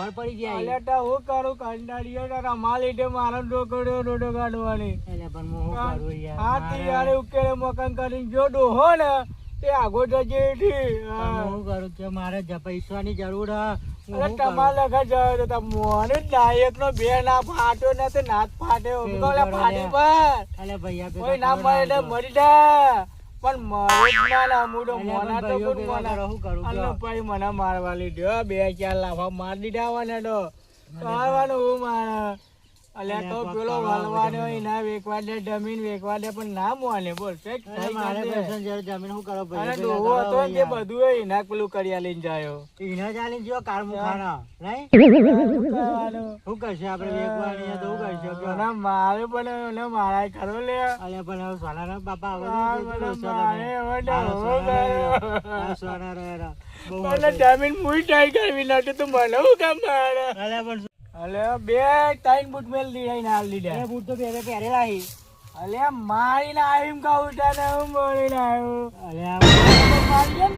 મોર પડી ગયા અલ્યા તા હું કરું કંટાળ્યો ને રમા લીધે મારો ડોડો કાઢવાની એટલે પણ હું શું કરું યાર હા તે યાર ઉકેલે મકાન કરીને જો ડોહો ને તે આગો જજે થી હું કરું કે મારે પૈસાની જરૂર હે અરે તમારે લખા જાવ તો મોને નાયક નો બે ના ફાટ્યો ને તે નાથ ફાટ્યો ફાટી પર અલે ભૈયા કોઈ ના મળે મરી જાય પણ મરે જ ના ના મુડો મોના તો કોણ મોના શું કરું અલ્લો ભાઈ મને મારવા લીધો બે ચાર લાફા માર દીધા વાને તો મારવાનું હું માર અલ્યા તો પેલો વલવાનો એના વેકવા દે જમીન વેકવા દે પણ ના મોને બોલ મારે પૈસા જમીન શું કરો અને ડોહો હતો ને તે બધું એના પેલું કર્યા લઈને જાયો એના ચાલી જો કાર મુખાના નહીં શું કરશે આપણે વેકવાની તો શું કરશે ના મારે પણ એને મારા કરો લે અલ્યા પણ હવે સોનાના બાપા સોના મને જમીન મુઈ ટ્રાય કરવી નથી તો મને હું કામ મારે અલ્યા પણ અલે બે ત્રણ બૂટ મેલ દીધા હાલ દીધા એ બૂટ તો પહેરેલા હી અલે મારીને આવીમ કહું તને હું બોલીને આવ્યો અલ્યા મારી